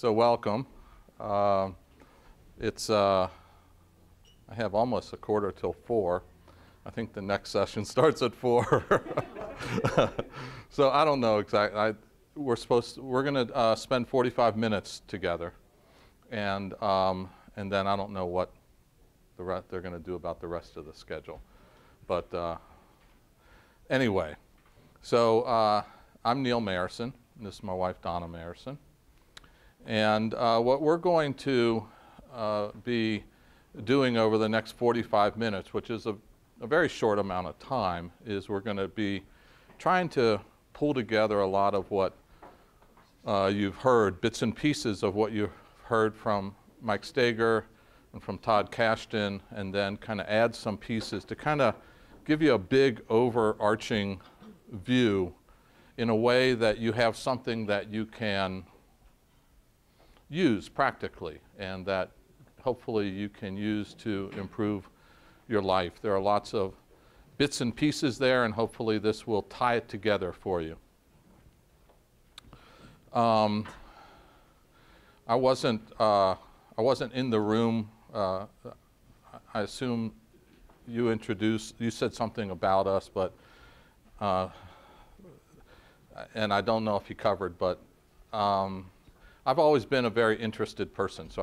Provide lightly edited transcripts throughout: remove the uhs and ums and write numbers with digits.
So welcome. I have almost a quarter till 4. I think the next session starts at 4. So I don't know exactly. We're going to spend 45 minutes together, and then I don't know what they're going to do about the rest of the schedule. But anyway, so I'm Neal Mayerson. And this is my wife, Donna Mayerson. And what we're going to be doing over the next 45 minutes, which is a very short amount of time, is we're going to be trying to pull together a lot of what you've heard, bits and pieces of what you've heard from Mike Steger and from Todd Kashdan, and then kind of add some pieces to kind of give you a big overarching view in a way that you have something that you can use practically and that hopefully you can use to improve your life. There are lots of bits and pieces there, and hopefully this will tie it together for you. I wasn't in the room. I assume you said something about us, but and I don't know if you covered, but I've always been a very interested person, so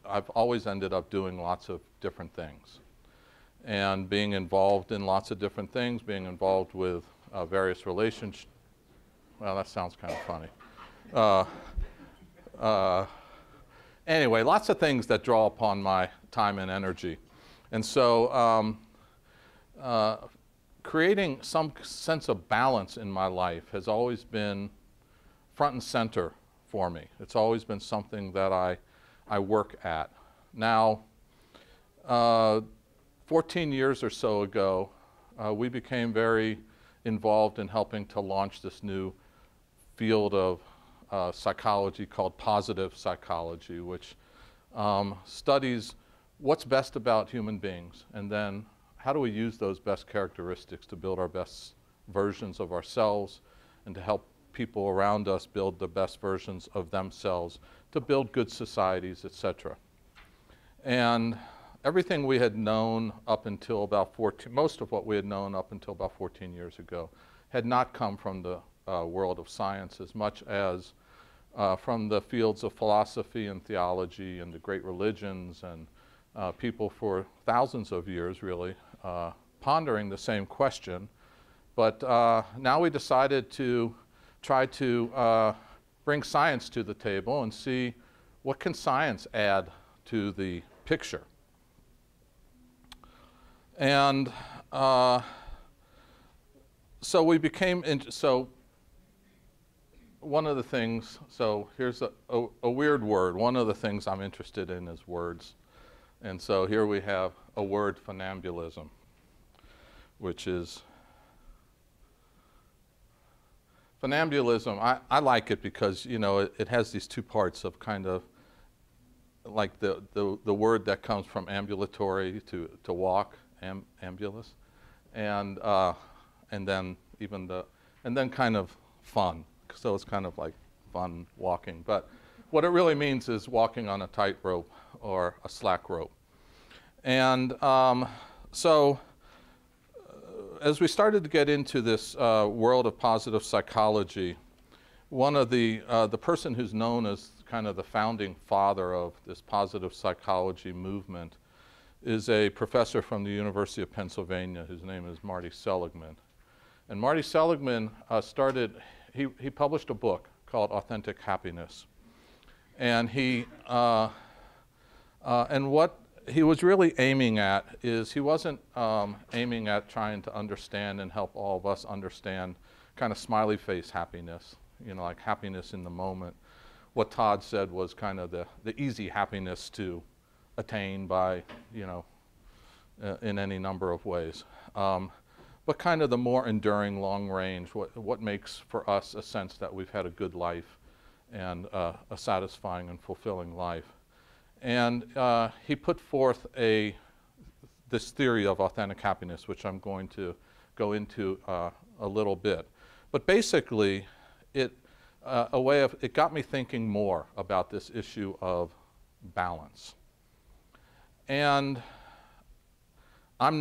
I've always ended up doing lots of different things and being involved in lots of different things, being involved with various relationships. Well, that sounds kind of funny. Anyway, lots of things that draw upon my time and energy. And so creating some sense of balance in my life has always been front and center for me. It's always been something that I work at. Now, 14 years or so ago, we became very involved in helping to launch this new field of psychology called positive psychology, which studies what's best about human beings, and then how do we use those best characteristics to build our best versions of ourselves and to help people around us build the best versions of themselves, to build good societies, etc. And everything we had known up until about most of what we had known up until about 14 years ago had not come from the world of science as much as from the fields of philosophy and theology and the great religions and people for thousands of years really pondering the same question. But now we decided to try to bring science to the table and see what can science add to the picture. And so we became, so one of the things, so here's a weird word. One of the things I'm interested in is words. And so here we have a word, funambulism, which is, funambulism, I like it because, you know, it has these two parts of kind of like the word that comes from ambulatory to walk, ambulus, and then and then kind of fun. So it's kind of like fun walking. But what it really means is walking on a tightrope or a slack rope. And so as we started to get into this world of positive psychology, one of the person who's known as kind of the founding father of this positive psychology movement is a professor from the University of Pennsylvania whose name is Marty Seligman. And Marty Seligman he published a book called Authentic Happiness. And and what he was really aiming at is he wasn't aiming at trying to understand and help all of us understand kind of smiley face happiness, you know, like happiness in the moment. What Todd said was kind of the easy happiness to attain by, you know, in any number of ways. But kind of the more enduring, long range, what makes for us a sense that we've had a good life and a satisfying and fulfilling life. And he put forth this theory of authentic happiness, which I'm going to go into a little bit. But basically, it a way of, it got me thinking more about this issue of balance. And I'm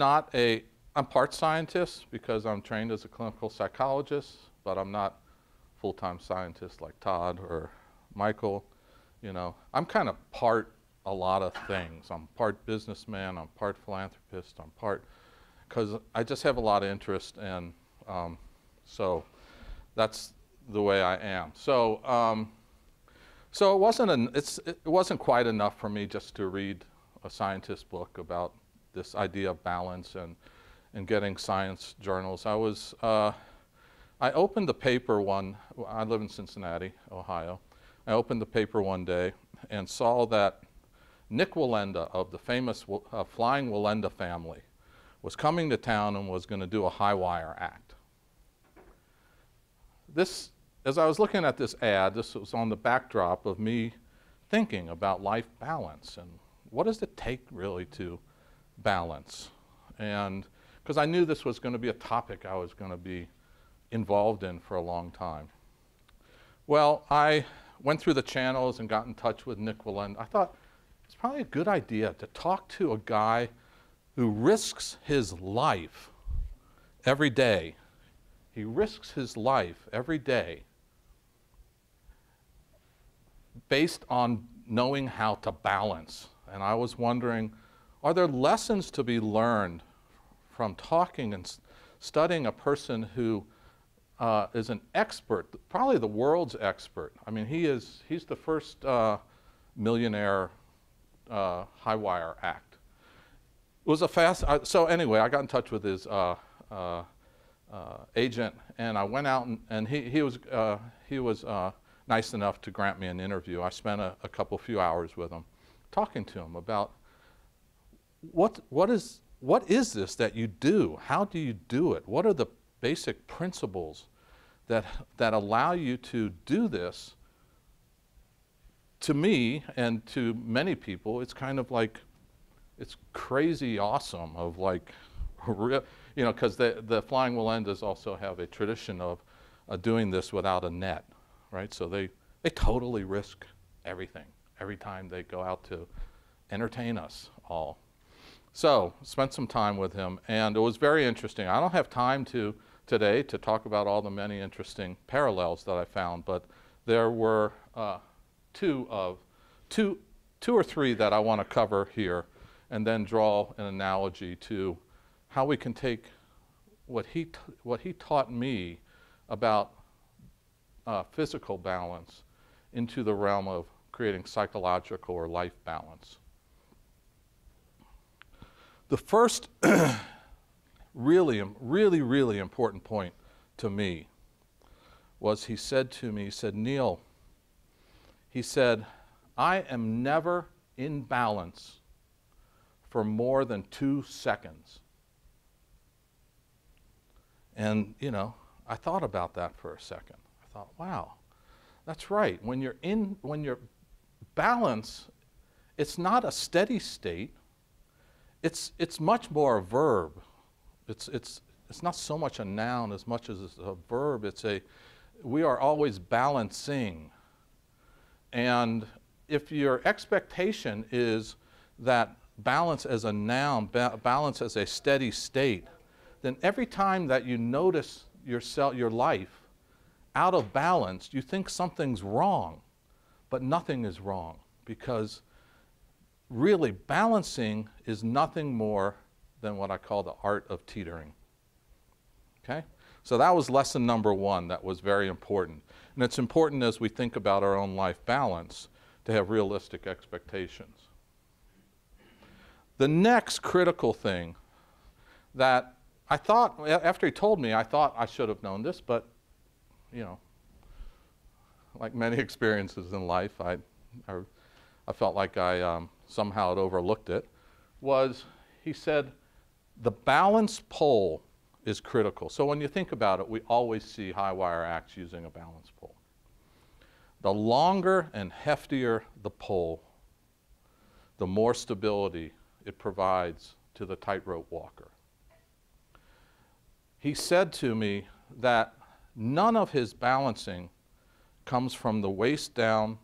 part scientist because I'm trained as a clinical psychologist, but I'm not full-time scientist like Todd or Michael. You know, I'm kind of part a lot of things. I'm part businessman, I'm part philanthropist, I'm part, because I just have a lot of interest, and so that's the way I am. So, so it wasn't quite enough for me just to read a scientist book about this idea of balance and getting science journals. I opened the paper I live in Cincinnati, Ohio. I opened the paper one day and saw that Nick Wallenda of the famous Flying Wallenda family was coming to town and was going to do a high wire act. As I was looking at this ad, this was on the backdrop of me thinking about life balance and what does it take really to balance? And because I knew this was going to be a topic I was going to be involved in for a long time. Well, I went through the channels and got in touch with Nick Wallenda. I thought it's probably a good idea to talk to a guy who risks his life every day. He risks his life every day based on knowing how to balance. And I was wondering, are there lessons to be learned from talking and studying a person who is an expert, probably the world's expert? I mean, he's the first millionaire high wire act. It was a so anyway, I got in touch with his agent, and I went out and he was nice enough to grant me an interview. I spent a few hours with him, talking to him about what is this that you do? How do you do it? What are the basic principles that allow you to do this? To me and to many people, it's kind of like, it's crazy awesome of like, you know, because the Flying Wallendas also have a tradition of doing this without a net, right? So they totally risk everything every time they go out to entertain us all. So spent some time with him, and it was very interesting. I don't have time today to talk about all the many interesting parallels that I found, but there were two or three that I want to cover here, and then draw an analogy to how we can take what he taught me about physical balance into the realm of creating psychological or life balance. The first really important point to me was he said to me, he said, Neal, he said, I am never in balance for more than 2 seconds. And, you know, I thought about that for a second. I thought, wow, that's right. When you're balance, it's not a steady state. It's much more a verb. It's not so much a noun as much as it's a verb. We are always balancing. And if your expectation is that balance as a noun, balance as a steady state, then every time that you notice your life out of balance, you think something's wrong, but nothing is wrong, because really balancing is nothing more than what I call the art of teetering. Okay? So that was lesson number one. That was very important. And it's important as we think about our own life balance to have realistic expectations. The next critical thing that I thought, after he told me, I thought I should have known this, but, you know, like many experiences in life, I felt like I somehow had overlooked it, was he said, the balance pole is critical. So when you think about it, we always see high wire acts using a balance pole. The longer and heftier the pole, the more stability it provides to the tightrope walker. He said to me that none of his balancing comes from the waist down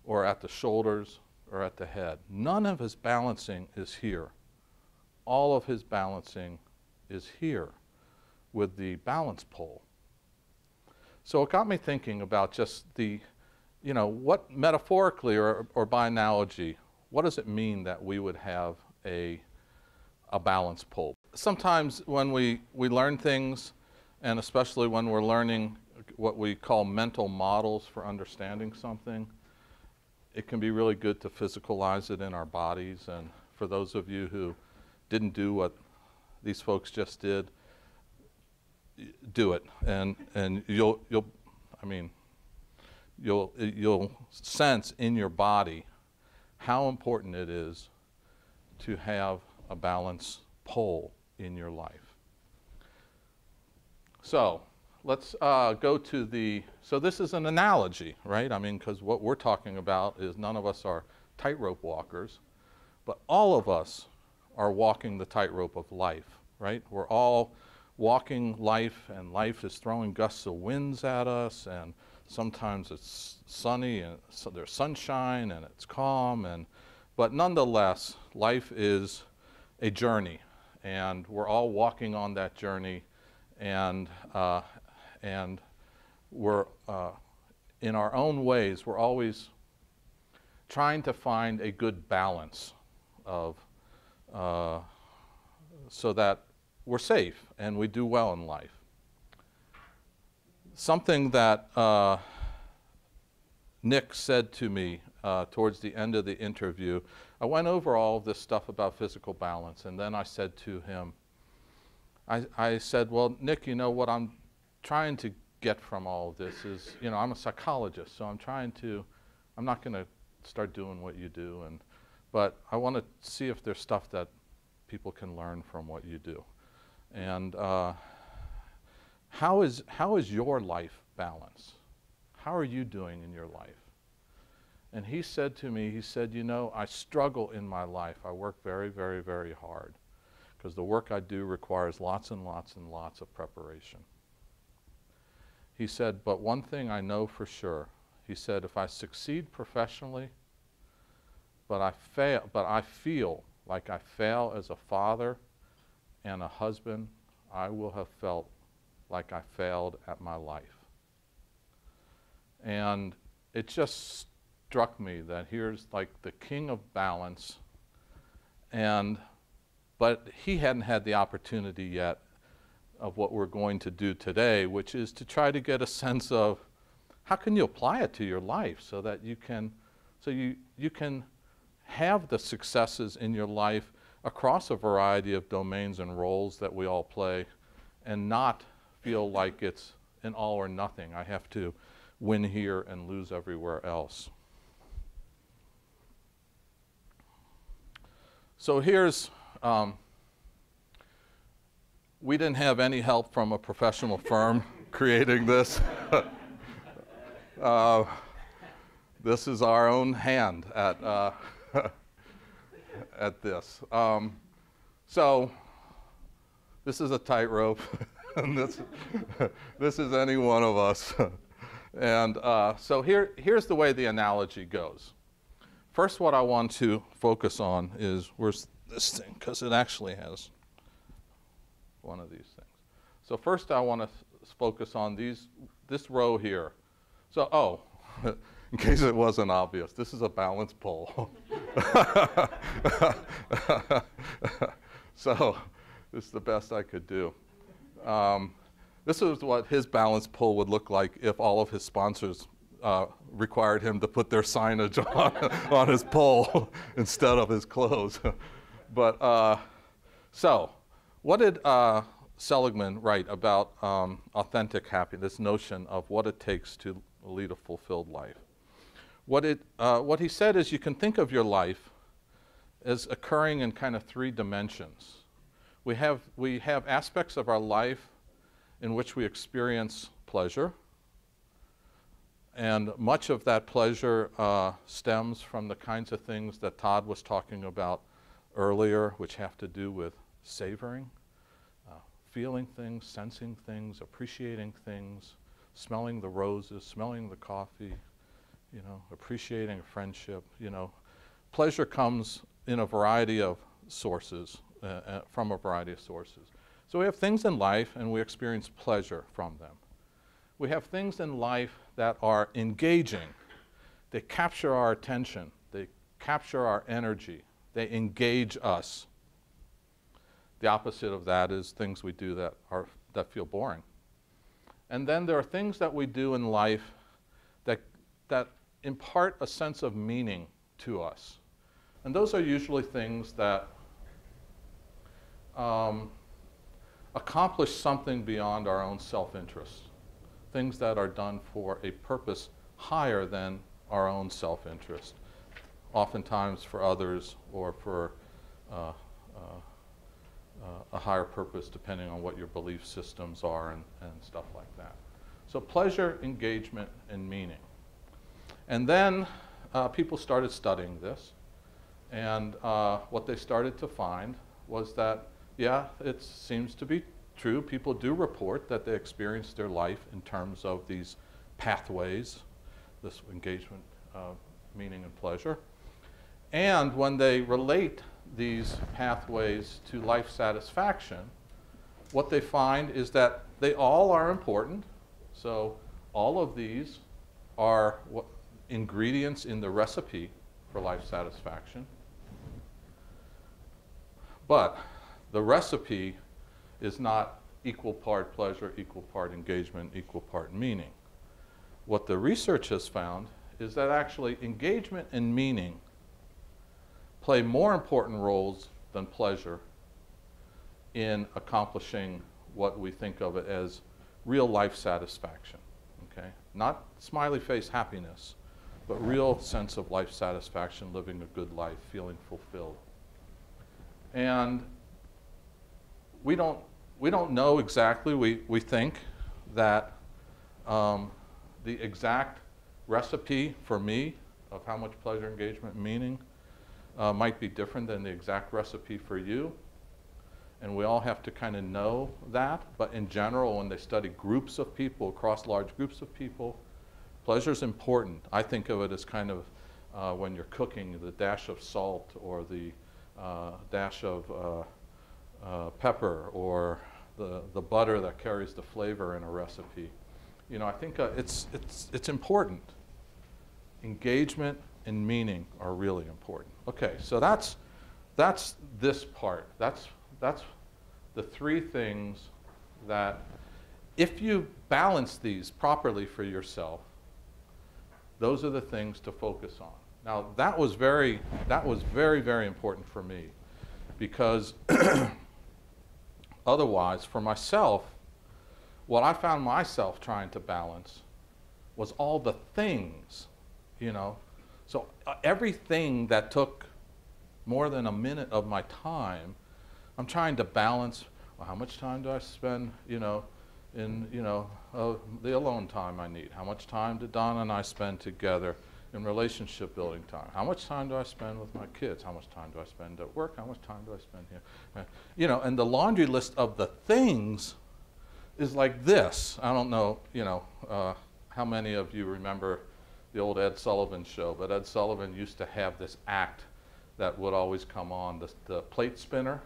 or at the shoulders or at the head. None of his balancing is here. All of his balancing is here with the balance pole. So it got me thinking about just the, what metaphorically or by analogy, what does it mean that we would have a balance pole? Sometimes when we learn things, and especially when we're learning what we call mental models for understanding something, it can be really good to physicalize it in our bodies. And for those of you who didn't do what these folks just did, do it, and you'll sense in your body how important it is to have a balance pole in your life. So let's go to so this is an analogy, right? Because what we're talking about is none of us are tightrope walkers, but all of us are walking the tightrope of life, right? We're all walking life, and life is throwing gusts of winds at us, and sometimes it's sunny and so there's sunshine and it's calm, but nonetheless, life is a journey, and we're all walking on that journey, and we're in our own ways, we're always trying to find a good balance of so that we're safe and we do well in life. Something that Nick said to me towards the end of the interview, I went over all of this stuff about physical balance, and then I said to him, I said, well, Nick, what I'm trying to get from all of this is, I'm a psychologist, so I'm not going to start doing what you do, but I want to see if there's stuff that people can learn from what you do. And how is your life balanced? How are you doing in your life? And he said to me, I struggle in my life. I work very, very, very hard because the work I do requires lots and lots and lots of preparation. He said, but one thing I know for sure, he said, if I succeed professionally, but I feel like I fail as a father and a husband, I will have felt like I failed at my life. And it just struck me that here's like the king of balance, but he hadn't had the opportunity yet of what we're going to do today, which is to try to get a sense of how can you apply it to your life so that you can have the successes in your life across a variety of domains and roles that we all play, and not feel like it's an all or nothing. I have to win here and lose everywhere else. So here's, we didn't have any help from a professional firm creating this. This is our own hand at this. So this is a tightrope, and this is any one of us. And so here's the way the analogy goes. First, what I want to focus on is, where's this thing? Because it actually has one of these things. So first I want to focus on this row here. So, in case it wasn't obvious, this is a balance pole. So this is the best I could do. This is what his balance pole would look like if all of his sponsors required him to put their signage on his pole instead of his clothes. But so what did Seligman write about authentic happiness, this notion of what it takes to lead a fulfilled life? What he said is you can think of your life as occurring in kind of three dimensions. We have aspects of our life in which we experience pleasure, and much of that pleasure stems from the kinds of things that Todd was talking about earlier, which have to do with savoring, feeling things, sensing things, appreciating things, smelling the roses, smelling the coffee, you know, appreciating a friendship, you know. Pleasure comes in a variety of sources, from a variety of sources. So we have things in life and we experience pleasure from them. We have things in life that are engaging. They capture our attention. They capture our energy. They engage us. The opposite of that is things we do that feel boring. And then there are things that we do in life that impart a sense of meaning to us. And those are usually things that accomplish something beyond our own self-interest. Things that are done for a purpose higher than our own self-interest, oftentimes for others or for a higher purpose depending on what your belief systems are and stuff like that. So pleasure, engagement, and meaning. And then people started studying this, and what they started to find was that, yeah, it seems to be true. People do report that they experience their life in terms of these pathways, this engagement, meaning, and pleasure. And when they relate these pathways to life satisfaction, what they find is that they all are important. So all of these are ingredients in the recipe for life satisfaction. But the recipe is not equal part pleasure, equal part engagement, equal part meaning. What the research has found is that actually engagement and meaning play more important roles than pleasure in accomplishing what we think of it as real life satisfaction, okay? Not smiley face happiness, but real sense of life satisfaction, living a good life, feeling fulfilled. And we don't know exactly. We think that the exact recipe for me of how much pleasure, engagement, and meaning might be different than the exact recipe for you. And we all have to kind of know that. But in general, when they study groups of people, across large groups of people, pleasure is important. I think of it as kind of when you're cooking, the dash of salt or the dash of pepper or the butter that carries the flavor in a recipe. You know, I think it's important. Engagement and meaning are really important. Okay, so that's this part. That's the three things that, if you balance these properly for yourself, those are the things to focus on. Now, that was very, very important for me, because otherwise, for myself, what I found myself trying to balance was all the things, you know. So everything that took more than a minute of my time, I'm trying to balance, well, how much time do I spend, you know, in, you know, the alone time I need? How much time did Donna and I spend together in relationship building time? How much time do I spend with my kids? How much time do I spend at work? How much time do I spend here? You know, and the laundry list of the things is like this. I don't know, you know, how many of you remember the old Ed Sullivan show, but Ed Sullivan used to have this act that would always come on, the plate spinner,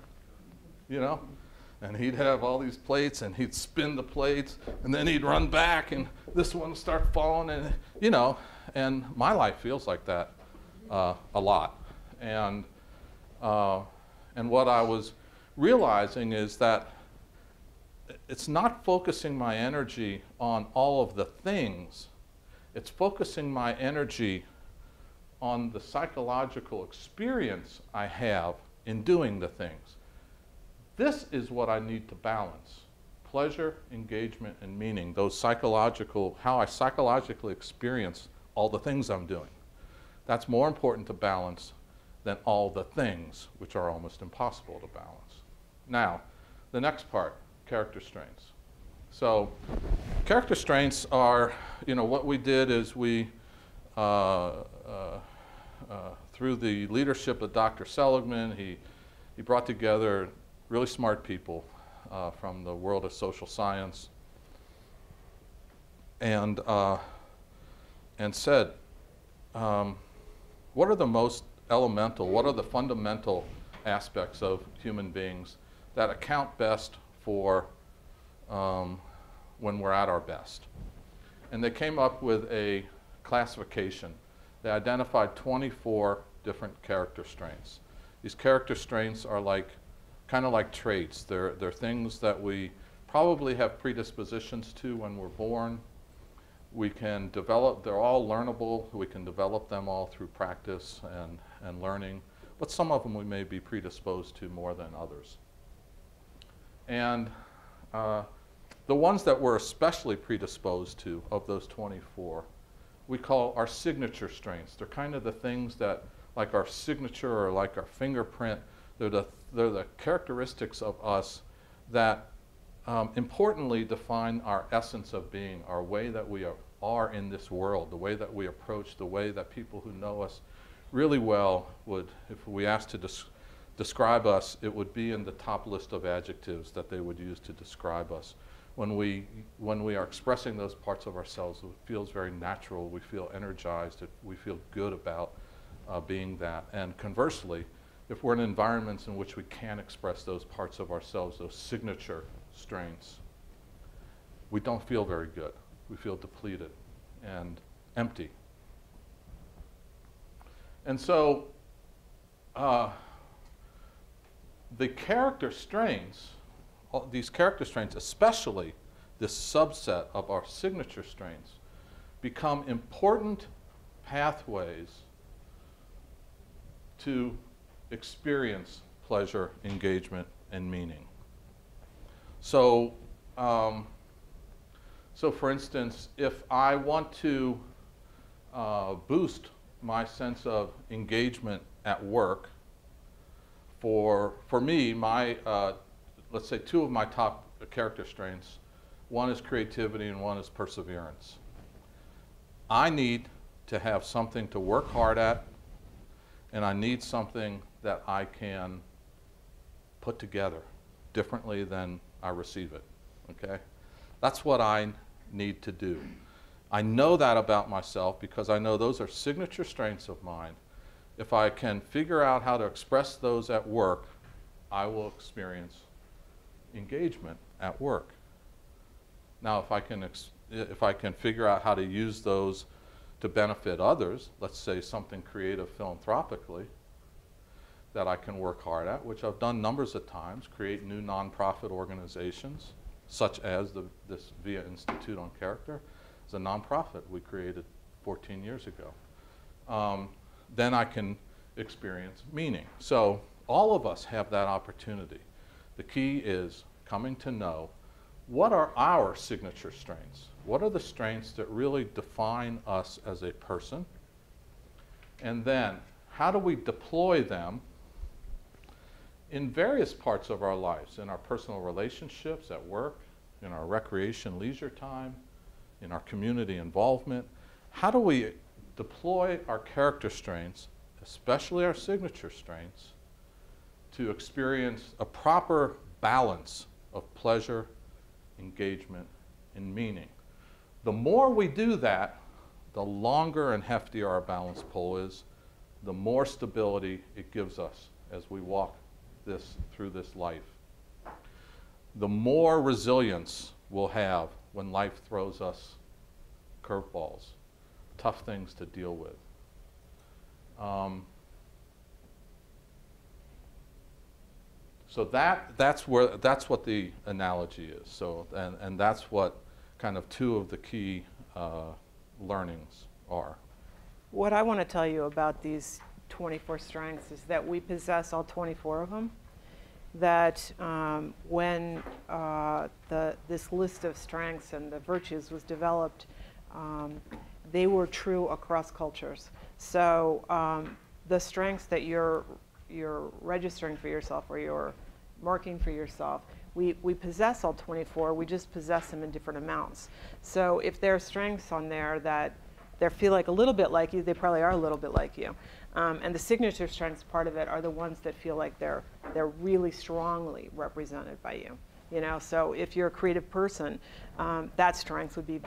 you know? And he'd have all these plates, and he'd spin the plates, and then he'd run back, and this one would start falling, and, you know, and my life feels like that a lot. And what I was realizing is that it's not focusing my energy on all of the things. It's focusing my energy on the psychological experience I have in doing the things. This is what I need to balance: pleasure, engagement, and meaning. Those psychological, how I psychologically experience all the things I'm doing. That's more important to balance than all the things, which are almost impossible to balance. Now, the next part, character strengths. So, character strengths are, you know, what we did is we, through the leadership of Dr. Seligman, he brought together really smart people from the world of social science. and said, what are the most elemental, what are the fundamental aspects of human beings that account best for when we're at our best? And they came up with a classification. They identified 24 different character strengths. These character strengths are kind of like traits. They're things that we probably have predispositions to when we're born. We can develop, they're all learnable. We can develop them all through practice and learning, but some of them we may be predisposed to more than others. And the ones that we're especially predisposed to, of those 24, we call our signature strengths. They're kind of the things that, like our signature or like our fingerprint, they're the characteristics of us that importantly define our essence of being, our way that we are in this world, the way that we approach, the way that people who know us really well would, if we asked to describe us, it would be in the top list of adjectives that they would use to describe us. When we are expressing those parts of ourselves, it feels very natural. We feel energized. We feel good about being that. And conversely, if we're in environments in which we can't express those parts of ourselves, those signature strengths, we don't feel very good. We feel depleted and empty. And so the character strengths, these character strengths, especially this subset of our signature strengths, become important pathways to experience pleasure, engagement, and meaning. So, for instance, if I want to boost my sense of engagement at work, for me, let's say two of my top character strengths, one is creativity and one is perseverance. I need to have something to work hard at, and I need something that I can put together differently than I receive it, okay? That's what I need to do. I know that about myself because I know those are signature strengths of mine. If I can figure out how to express those at work, I will experience engagement at work. Now, if I can figure out how to use those to benefit others, let's say something creative philanthropically, that I can work hard at, which I've done numbers of times, create new nonprofit organizations, such as this VIA Institute on Character. It's a nonprofit we created 14 years ago. Then I can experience meaning. So all of us have that opportunity. The key is coming to know what are our signature strengths? What are the strengths that really define us as a person? And then how do we deploy them in various parts of our lives, in our personal relationships, at work, in our recreation, leisure time, in our community involvement? How do we deploy our character strengths, especially our signature strengths, to experience a proper balance of pleasure, engagement, and meaning? The more we do that, the longer and heftier our balance pole is, the more stability it gives us as we walk through this life. The more resilience we'll have when life throws us curveballs, tough things to deal with. So that's what the analogy is. So and that's what kind of two of the key learnings are. What I want to tell you about these 24 strengths is that we possess all 24 of them. That when this list of strengths and the virtues was developed, they were true across cultures. So the strengths that you're registering for yourself or you're marking for yourself, we possess all 24, we just possess them in different amounts. So if there are strengths on there that they feel like a little bit like you, they probably are a little bit like you. And the signature strengths part of it are the ones that feel like they're really strongly represented by you. You know, so if you're a creative person, that strength would be,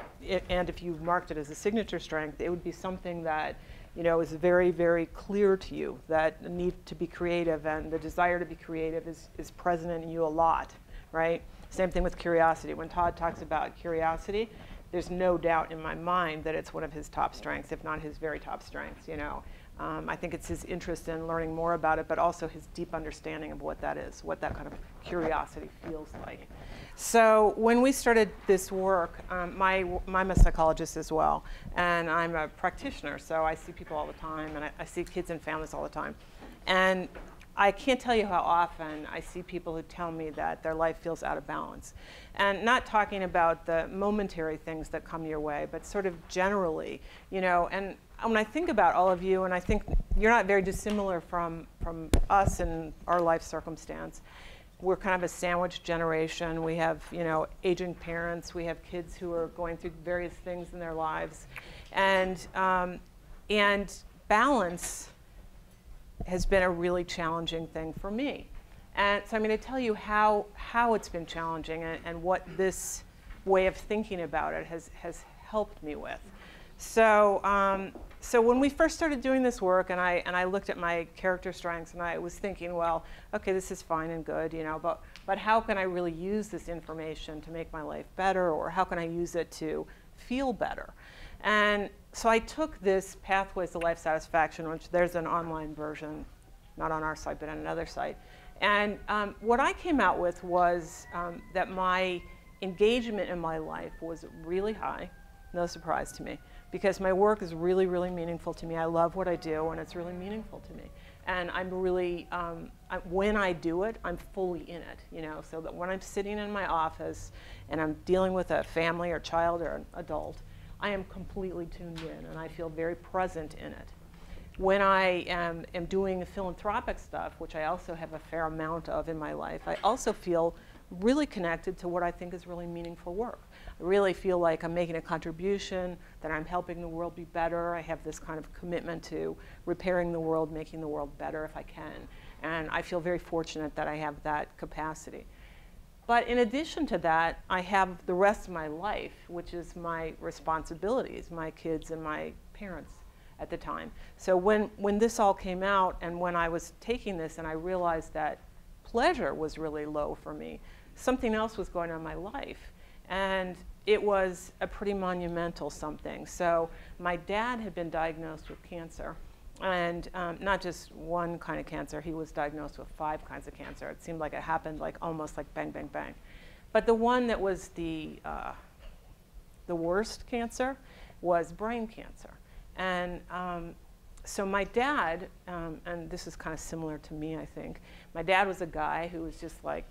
and if you marked it as a signature strength, it would be something that, you know, is very, very clear to you, that the need to be creative and the desire to be creative is present in you a lot, right? Same thing with curiosity. When Todd talks about curiosity, there's no doubt in my mind that it's one of his top strengths, if not his very top strengths, you know. I think it's his interest in learning more about it, but also his deep understanding of what that is, what that kind of curiosity feels like. So when we started this work, I'm a psychologist as well, and I'm a practitioner, so I see people all the time, and I see kids and families all the time. And I can't tell you how often I see people who tell me that their life feels out of balance. And not talking about the momentary things that come your way, but sort of generally, you know. And when I think about all of you, and I think you're not very dissimilar from us and our life circumstance. We're kind of a sandwich generation. We have, you know, aging parents. We have kids who are going through various things in their lives. And balance has been a really challenging thing for me. And so I'm going to tell you how it's been challenging and what this way of thinking about it has helped me with. So, so when we first started doing this work, and I looked at my character strengths, and I was thinking, well, okay, this is fine and good, you know, but how can I really use this information to make my life better, or how can I use it to feel better? And so I took this Pathways to Life Satisfaction, which there's an online version, not on our site, but on another site. And what I came out with was that my engagement in my life was really high, no surprise to me, because my work is really, really meaningful to me. I love what I do, and it's really meaningful to me. And I'm really, when I do it, I'm fully in it, you know, so that when I'm sitting in my office and I'm dealing with a family or child or an adult, I am completely tuned in, and I feel very present in it. When I am doing philanthropic stuff, which I also have a fair amount of in my life, I also feel really connected to what I think is really meaningful work. I really feel like I'm making a contribution, that I'm helping the world be better. I have this kind of commitment to repairing the world, making the world better if I can. And I feel very fortunate that I have that capacity. But in addition to that, I have the rest of my life, which is my responsibilities, my kids and my parents at the time. So when this all came out, and when I was taking this and I realized that pleasure was really low for me, something else was going on in my life. And it was a pretty monumental something. So my dad had been diagnosed with cancer. And not just one kind of cancer, he was diagnosed with 5 kinds of cancer. It seemed like it happened like almost like bang, bang, bang. But the one that was the worst cancer was brain cancer. And so my dad, and this is kind of similar to me, I think, my dad was a guy who was just like,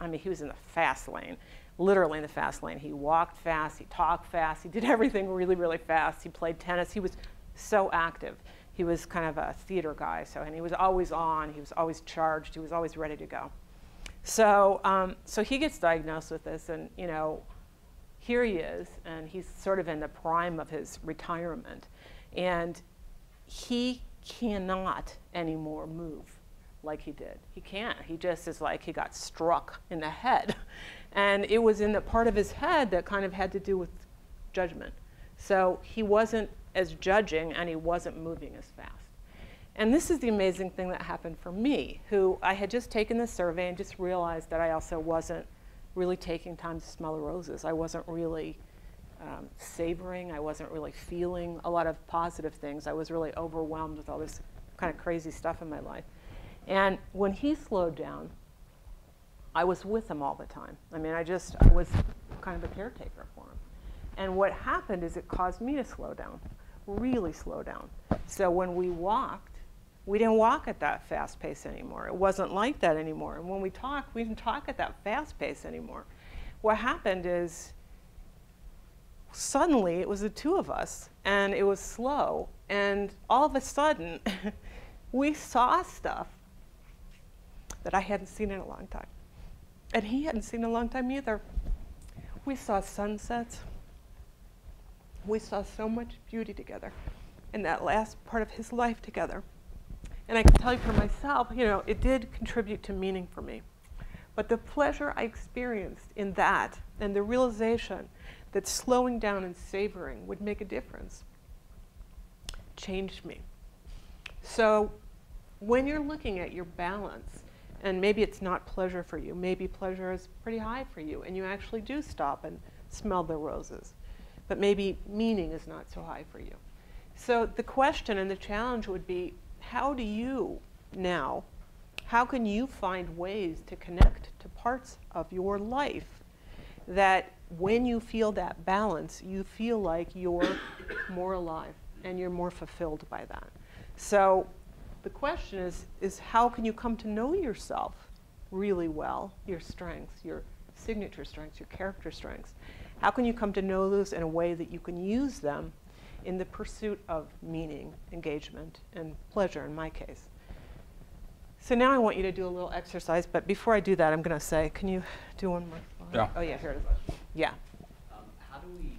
I mean, he was in the fast lane, literally in the fast lane. He walked fast, he talked fast, he did everything really, really fast. He played tennis, he was so active. He was kind of a theater guy, and he was always on, he was always charged, he was always ready to go. So, so he gets diagnosed with this, and you know, here he is, and he's sort of in the prime of his retirement, and he cannot anymore move like he did. He can't. He just is like he got struck in the head, and it was in the part of his head that kind of had to do with judgment. So he wasn't as judging, and he wasn't moving as fast. And this is the amazing thing that happened for me, who I had just taken this survey and just realized that I also wasn't really taking time to smell the roses. I wasn't really savoring. I wasn't really feeling a lot of positive things. I was really overwhelmed with all this kind of crazy stuff in my life. And when he slowed down, I was with him all the time. I mean, I was kind of a caretaker for him. And what happened is it caused me to slow down, really slow down. So when we walked, we didn't walk at that fast pace anymore. It wasn't like that anymore. And when we talked, we didn't talk at that fast pace anymore. What happened is suddenly it was the two of us, and it was slow. And all of a sudden, we saw stuff that I hadn't seen in a long time. And he hadn't seen in a long time either. We saw sunsets. We saw so much beauty together in that last part of his life together. And I can tell you for myself, you know, it did contribute to meaning for me. But the pleasure I experienced in that and the realization that slowing down and savoring would make a difference changed me. So when you're looking at your balance, and maybe it's not pleasure for you, maybe pleasure is pretty high for you, and you actually do stop and smell the roses, but maybe meaning is not so high for you. So the question and the challenge would be, how do you now, how can you find ways to connect to parts of your life that when you feel that balance, you feel like you're more alive and you're more fulfilled by that? So the question is how can you come to know yourself really well, your strengths, your signature strengths, your character strengths? How can you come to know those in a way that you can use them in the pursuit of meaning, engagement, and pleasure in my case? So now I want you to do a little exercise, but before I do that, I'm going to say, can you do one more slide? Yeah. Oh yeah, here it is. Yeah. How do we,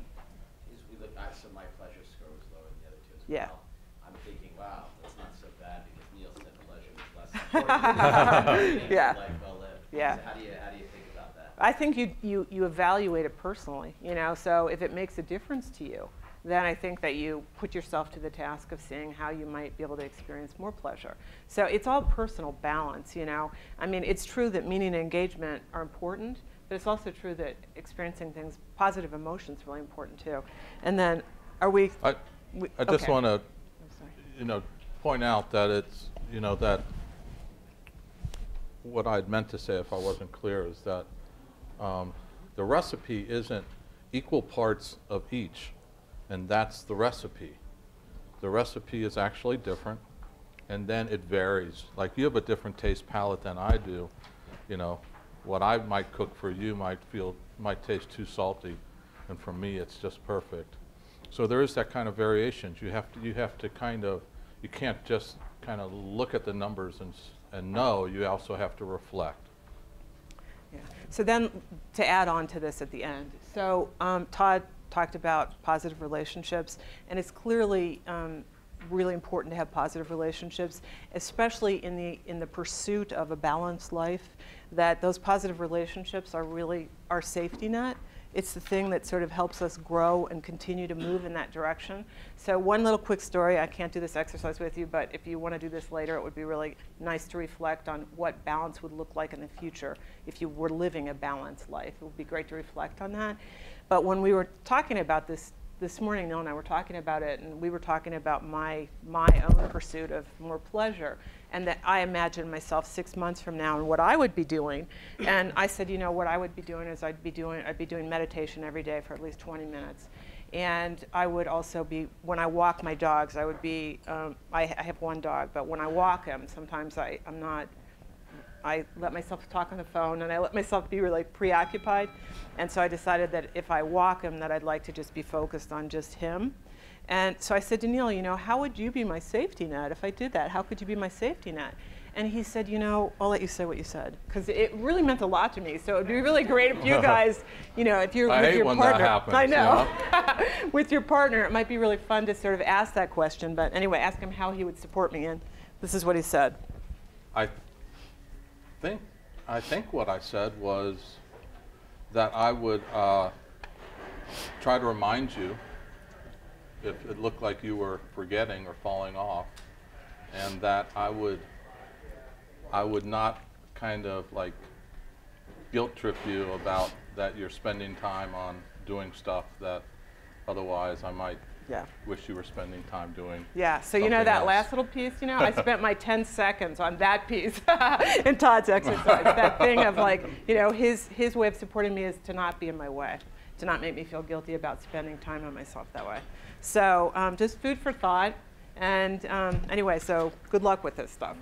as we look back, so my pleasure score was lower than the other two as Yeah. well. I'm thinking, wow, that's not so bad because Neal said pleasure was less important. Yeah. Life well lived. Yeah. So how do you think about that? I think you evaluate it personally, you know, so if it makes a difference to you, then I think that you put yourself to the task of seeing how you might be able to experience more pleasure. So it's all personal balance, you know. I mean, it's true that meaning and engagement are important, but it's also true that experiencing things, positive emotions, is really important too. And then, are we? I just okay. want to, you know, point out that it's, you know, that what I'd meant to say if I wasn't clear is that the recipe isn't equal parts of each, and that's the recipe. The recipe is actually different, and then it varies. Like you have a different taste palette than I do. You know, what I might cook for you might taste too salty, and for me it's just perfect. So there is that kind of variations. You have to kind of, you can't just kind of look at the numbers and know. You also have to reflect. Yeah. So then, to add on to this at the end, so Todd talked about positive relationships, and it's clearly really important to have positive relationships, especially in the pursuit of a balanced life. That those positive relationships are really our safety net. It's the thing that sort of helps us grow and continue to move in that direction. So one little quick story, I can't do this exercise with you, but if you want to do this later, it would be really nice to reflect on what balance would look like in the future if you were living a balanced life. It would be great to reflect on that. But when we were talking about this morning, Neal and I were talking about it, and we were talking about my own pursuit of more pleasure, and that I imagined myself 6 months from now and what I would be doing. And I said, you know, what I would be doing is I'd be doing meditation every day for at least 20 minutes. And I would also be, when I walk my dogs, I would be, I have one dog, but when I walk him, sometimes I let myself talk on the phone, and I let myself be really preoccupied. And so I decided that if I walk him, that I'd like to just be focused on just him. And so I said to Neal, you know, how would you be my safety net if I did that? How could you be my safety net? And he said, you know, I'll let you say what you said, because it really meant a lot to me. So it'd be really great if you guys, you know, if you're with your partner. I hate when that happens. I know. With your partner, it might be really fun to sort of ask that question. But anyway, ask him how he would support me. And this is what he said. I think what I said was that I would try to remind you if it looked like you were forgetting or falling off, and that I would not kind of like guilt trip you about that you're spending time on doing stuff that otherwise I might wish you were spending time doing. Yeah, so you know that else. last little piece, you know, I spent my 10 seconds on that piece in Todd's exercise. That thing of like, you know, his way of supporting me is to not be in my way, to not make me feel guilty about spending time on myself that way. So just food for thought. And anyway, so good luck with this stuff.